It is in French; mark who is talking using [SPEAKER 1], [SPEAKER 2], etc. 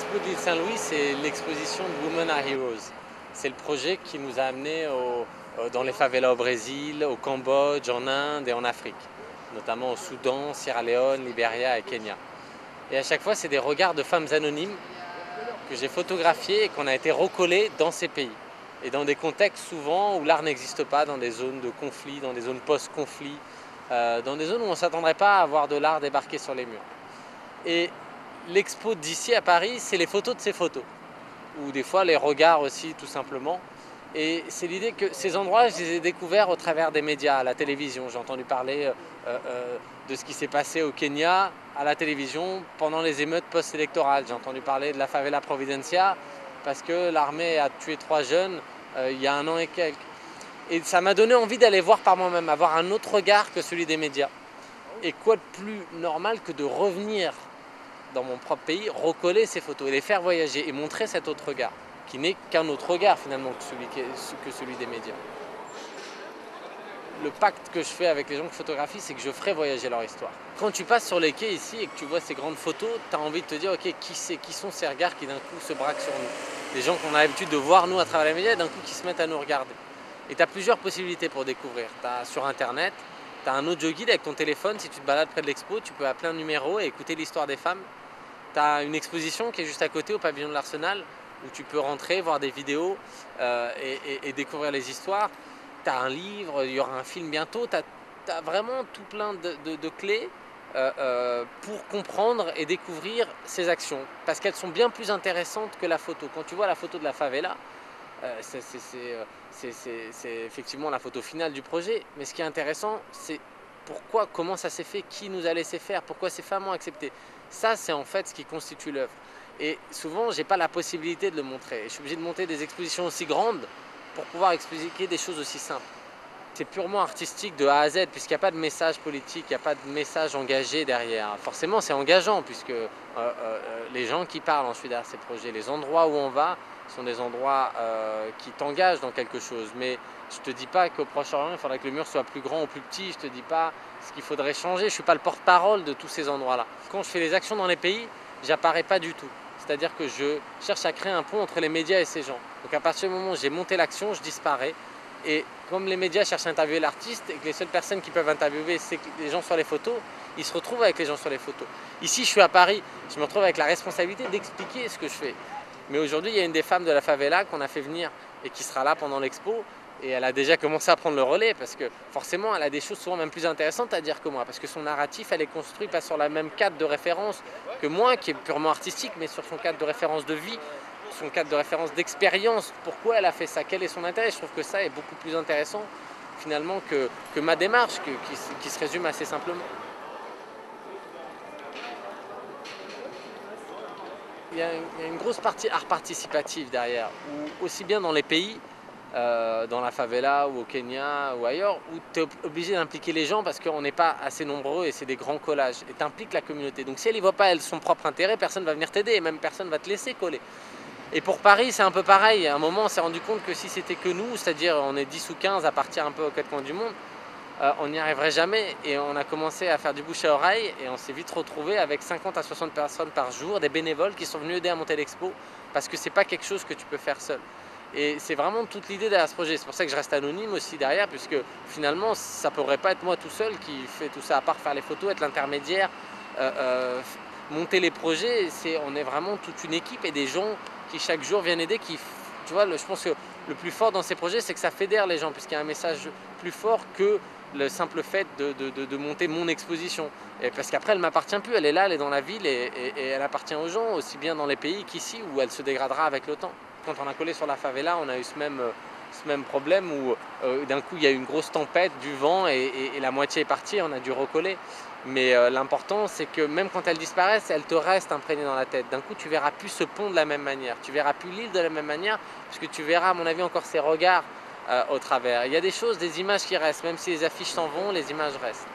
[SPEAKER 1] L'expo de l'île Saint-Louis, c'est l'exposition de Women are Heroes. C'est le projet qui nous a amenés dans les favelas au Brésil, au Cambodge, en Inde et en Afrique, notamment au Soudan, Sierra Leone, Libéria et Kenya. Et à chaque fois, c'est des regards de femmes anonymes que j'ai photographiés et qu'on a été recollés dans ces pays. Et dans des contextes souvent où l'art n'existe pas, dans des zones de conflit, dans des zones post-conflit, dans des zones où on ne s'attendrait pas à voir de l'art débarquer sur les murs. Et l'expo d'ici à Paris, c'est les photos de ces photos, ou des fois les regards aussi tout simplement. Et c'est l'idée que ces endroits, je les ai découverts au travers des médias, à la télévision. J'ai entendu parler de ce qui s'est passé au Kenya à la télévision pendant les émeutes post-électorales. J'ai entendu parler de la favela Providencia parce que l'armée a tué 3 jeunes il y a 1 an et quelques. Et ça m'a donné envie d'aller voir par moi-même, avoir un autre regard que celui des médias. Et quoi de plus normal que de revenir dans mon propre pays, recoller ces photos et les faire voyager et montrer cet autre regard, qui n'est qu'un autre regard finalement que celui des médias. Le pacte que je fais avec les gens que je photographie, c'est que je ferai voyager leur histoire. Quand tu passes sur les quais ici et que tu vois ces grandes photos, tu as envie de te dire, ok, qui sont ces regards qui d'un coup se braquent sur nous? Des gens qu'on a l'habitude de voir nous à travers les médias et d'un coup qui se mettent à nous regarder. Et tu as plusieurs possibilités pour découvrir. Tu as sur internet, tu as un audio guide avec ton téléphone, si tu te balades près de l'expo, tu peux appeler un numéro et écouter l'histoire des femmes. Tu as une exposition qui est juste à côté au pavillon de l'Arsenal où tu peux rentrer, voir des vidéos et découvrir les histoires. Tu as un livre, il y aura un film bientôt. Tu as vraiment tout plein de clés pour comprendre et découvrir ces actions. Parce qu'elles sont bien plus intéressantes que la photo. Quand tu vois la photo de la favela, c'est effectivement la photo finale du projet. Mais ce qui est intéressant, c'est pourquoi, comment ça s'est fait, qui nous a laissé faire, pourquoi ces femmes ont accepté. Ça, c'est en fait ce qui constitue l'œuvre. Et souvent, je n'ai pas la possibilité de le montrer. Je suis obligé de monter des expositions aussi grandes pour pouvoir expliquer des choses aussi simples. C'est purement artistique de A à Z, puisqu'il n'y a pas de message politique, il n'y a pas de message engagé derrière. Forcément, c'est engageant, puisque les gens qui parlent ensuite derrière ces projets, les endroits où on va, sont des endroits qui t'engagent dans quelque chose. Mais je ne te dis pas qu'au Proche-Orient, il faudrait que le mur soit plus grand ou plus petit. Je ne te dis pas ce qu'il faudrait changer. Je ne suis pas le porte-parole de tous ces endroits-là. Quand je fais les actions dans les pays, j'apparais pas du tout. C'est-à-dire que je cherche à créer un pont entre les médias et ces gens. Donc à partir du moment où j'ai monté l'action, je disparais. Et comme les médias cherchent à interviewer l'artiste et que les seules personnes qui peuvent interviewer, c'est les gens sur les photos, ils se retrouvent avec les gens sur les photos. Ici, je suis à Paris, je me retrouve avec la responsabilité d'expliquer ce que je fais. Mais aujourd'hui, il y a une des femmes de la favela qu'on a fait venir et qui sera là pendant l'expo. Et elle a déjà commencé à prendre le relais parce que forcément, elle a des choses souvent même plus intéressantes à dire que moi. Parce que son narratif, elle est construit pas sur la même cadre de référence que moi, qui est purement artistique, mais sur son cadre de référence de vie, son cadre de référence d'expérience. Pourquoi elle a fait ça? Quel est son intérêt? Je trouve que ça est beaucoup plus intéressant finalement que ma démarche qui se résume assez simplement. Il y a une grosse partie art participatif derrière, où aussi bien dans les pays, dans la favela ou au Kenya ou ailleurs, où tu es obligé d'impliquer les gens parce qu'on n'est pas assez nombreux et c'est des grands collages. Et tu impliques la communauté. Donc si elle n'y voit pas elle, son propre intérêt, personne ne va venir t'aider et même personne ne va te laisser coller. Et pour Paris, c'est un peu pareil. À un moment, on s'est rendu compte que si c'était que nous, c'est-à-dire on est 10 ou 15 à partir un peu aux 4 coins du monde, on n'y arriverait jamais. Et on a commencé à faire du bouche à oreille et on s'est vite retrouvé avec 50 à 60 personnes par jour, des bénévoles qui sont venus aider à monter l'expo parce que c'est pas quelque chose que tu peux faire seul. Et c'est vraiment toute l'idée derrière ce projet. C'est pour ça que je reste anonyme aussi derrière, puisque finalement, ça ne pourrait pas être moi tout seul qui fait tout ça, à part faire les photos, être l'intermédiaire, monter les projets. On est vraiment toute une équipe et des gens qui chaque jour viennent aider. Tu vois, je pense que le plus fort dans ces projets, c'est que ça fédère les gens, puisqu'il y a un message plus fort que le simple fait de monter mon exposition. Et parce qu'après, elle ne m'appartient plus, elle est là, elle est dans la ville et elle appartient aux gens, aussi bien dans les pays qu'ici, où elle se dégradera avec le temps. Quand on a collé sur la favela, on a eu ce même problème où d'un coup il y a eu une grosse tempête, du vent et la moitié est partie, on a dû recoller. Mais l'important c'est que même quand elles disparaissent, elles te restent imprégnées dans la tête. D'un coup tu verras plus ce pont de la même manière, tu verras plus l'île de la même manière, puisque tu verras à mon avis encore ces regards au travers. Il y a des choses, des images qui restent, même si les affiches s'en vont, les images restent.